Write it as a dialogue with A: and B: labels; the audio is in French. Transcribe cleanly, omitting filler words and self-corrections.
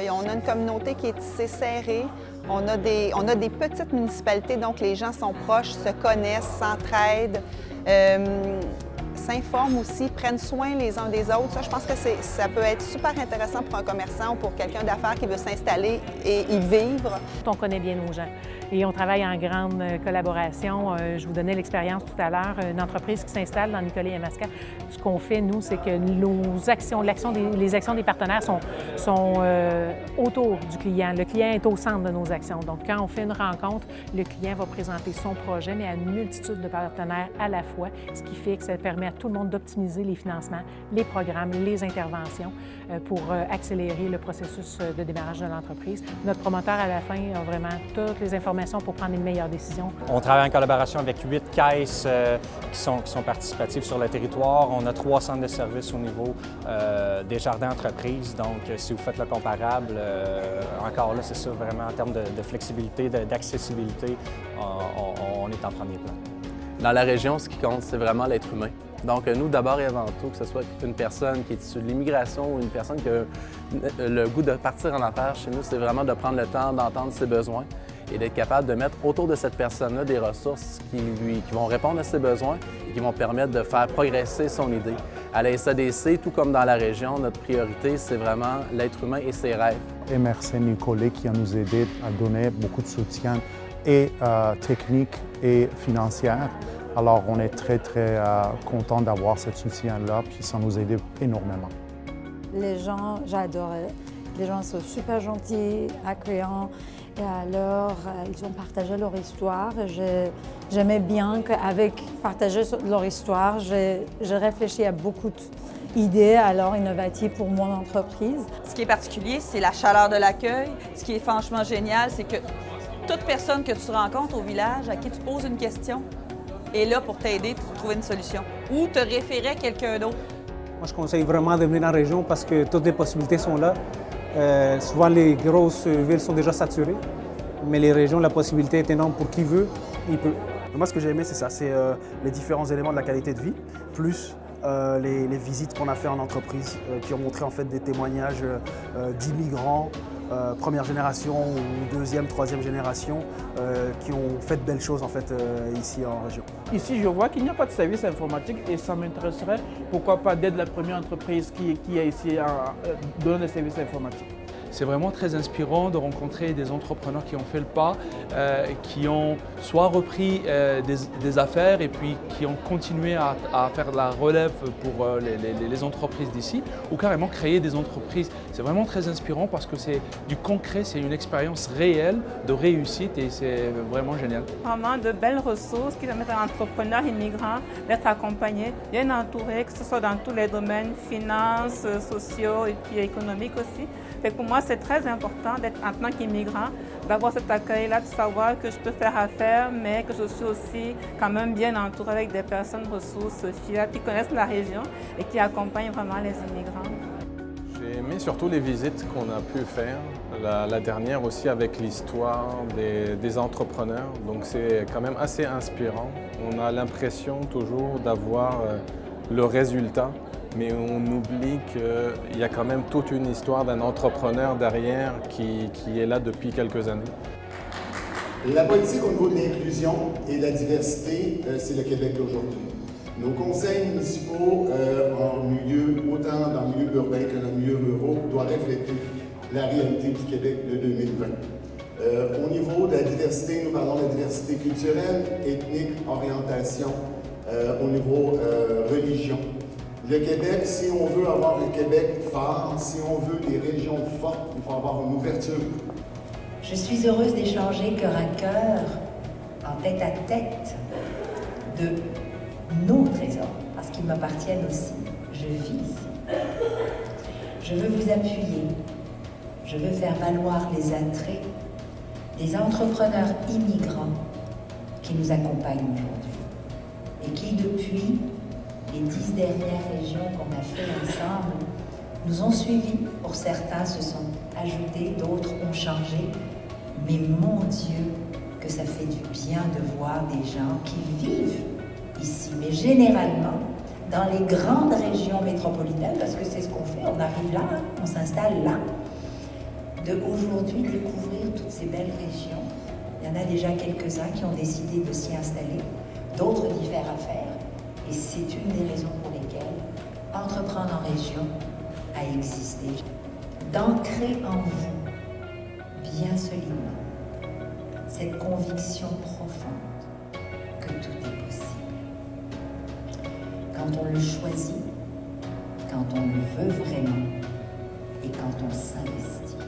A: On a une communauté qui est tissée serrée. On a des petites municipalités, donc les gens sont proches, se connaissent, s'entraident, s'informent aussi, prennent soin les uns des autres. Ça, je pense que ça peut être super intéressant pour un commerçant ou pour quelqu'un d'affaires qui veut s'installer et y vivre.
B: On connaît bien nos gens et on travaille en grande collaboration. Je vous donnais l'expérience tout à l'heure, une entreprise qui s'installe dans Nicolet-Yamaska. Ce qu'on fait, nous, c'est que les actions des partenaires sont autour du client. Le client est au centre de nos actions. Donc, quand on fait une rencontre, le client va présenter son projet, mais à une multitude de partenaires à la fois, ce qui fait que ça permet à tout le monde d'optimiser les financements, les programmes, les interventions pour accélérer le processus de démarrage de l'entreprise. Notre promoteur, à la fin, a vraiment toutes les informations pour prendre les meilleures décisions.
C: On travaille en collaboration avec 8 caisses qui sont participatives sur le territoire. On a 3 centres de services au niveau des jardins entreprises. Donc, si vous faites le comparable, encore là, c'est ça, vraiment en termes de flexibilité, d'accessibilité, on est en premier plan.
D: Dans la région, ce qui compte, c'est vraiment l'être humain. Donc, nous, d'abord et avant tout, que ce soit une personne qui est issue de l'immigration ou une personne qui a le goût de partir en affaires chez nous, c'est vraiment de prendre le temps d'entendre ses besoins et d'être capable de mettre autour de cette personne-là des ressources qui vont répondre à ses besoins et qui vont permettre de faire progresser son idée. À la SADC, tout comme dans la région, notre priorité, c'est vraiment l'être humain et ses rêves.
E: MRC Nicolet qui a nous aidé à donner beaucoup de soutien et technique et financier. Alors, on est très content d'avoir ce soutien-là, puis ça nous aide énormément.
F: Les gens, j'adorais. Les gens sont super gentils, accueillants. Et alors, ils ont partagé leur histoire. J'aimais bien qu'avec partager leur histoire, j'ai réfléchi à beaucoup d'idées alors innovatives pour mon entreprise.
G: Ce qui est particulier, c'est la chaleur de l'accueil. Ce qui est franchement génial, c'est que toute personne que tu rencontres au village, à qui tu poses une question, est là pour t'aider pour trouver une solution ou te référer à quelqu'un d'autre.
H: Moi, je conseille vraiment de venir en région parce que toutes les possibilités sont là. Souvent, les grosses villes sont déjà saturées, mais les régions, la possibilité est énorme pour qui veut, il peut.
I: Moi, ce que j'ai aimé, c'est ça, c'est les différents éléments de la qualité de vie, plus les visites qu'on a fait en entreprise qui ont montré en fait des témoignages d'immigrants, première génération ou deuxième, troisième génération, qui ont fait de belles choses en fait ici en région.
J: Ici, je vois qu'il n'y a pas de service informatique et ça m'intéresserait, pourquoi pas, d'être la première entreprise qui a ici donne des services informatiques.
K: C'est vraiment très inspirant de rencontrer des entrepreneurs qui ont fait le pas, qui ont soit repris des affaires et puis qui ont continué à faire de la relève pour les entreprises d'ici ou carrément créer des entreprises. C'est vraiment très inspirant parce que c'est du concret, c'est une expérience réelle de réussite et c'est vraiment génial.
L: Vraiment de belles ressources qui permettent à l'entrepreneur immigrant d'être accompagné, bien entouré, que ce soit dans tous les domaines, finances, sociaux et puis économiques aussi. Et pour moi, c'est très important d'être en tant qu'immigrant, d'avoir cet accueil-là, de savoir que je peux faire affaire, mais que je suis aussi quand même bien entourée avec des personnes ressources fiables qui connaissent la région et qui accompagnent vraiment les immigrants.
M: J'ai aimé surtout les visites qu'on a pu faire, la dernière aussi avec l'histoire des entrepreneurs, donc c'est quand même assez inspirant. On a l'impression toujours d'avoir le résultat, mais on oublie qu'il y a quand même toute une histoire d'un entrepreneur derrière qui est là depuis quelques années.
N: La politique au niveau de l'inclusion et de la diversité, c'est le Québec d'aujourd'hui. Nos conseils municipaux autant dans le milieu urbain que dans le milieu rural, doivent refléter la réalité du Québec de 2020. Au niveau de la diversité, nous parlons de la diversité culturelle, ethnique, orientation, au niveau religion. Le Québec, si on veut avoir un Québec fort, si on veut des régions fortes, il faut avoir une ouverture.
O: Je suis heureuse d'échanger cœur à cœur, en tête à tête, de nos trésors, parce qu'ils m'appartiennent aussi. Je vis ici. Je veux vous appuyer. Je veux faire valoir les attraits des entrepreneurs immigrants qui nous accompagnent aujourd'hui et qui, depuis les 10 dernières régions qu'on a fait ensemble, nous ont suivis. Pour certains se sont ajoutés, d'autres ont changé. Mais mon Dieu, que ça fait du bien de voir des gens qui vivent ici, mais généralement dans les grandes régions métropolitaines, parce que c'est ce qu'on fait, on arrive là, on s'installe là. d'aujourd'hui découvrir toutes ces belles régions. Il y en a déjà quelques-uns qui ont décidé de s'y installer, d'autres d'y faire affaire, et c'est une des raisons pour lesquelles entreprendre en région a existé. D'ancrer en vous, bien solidement, cette conviction profonde que tout est possible. Quand on le choisit, quand on le veut vraiment et quand on s'investit.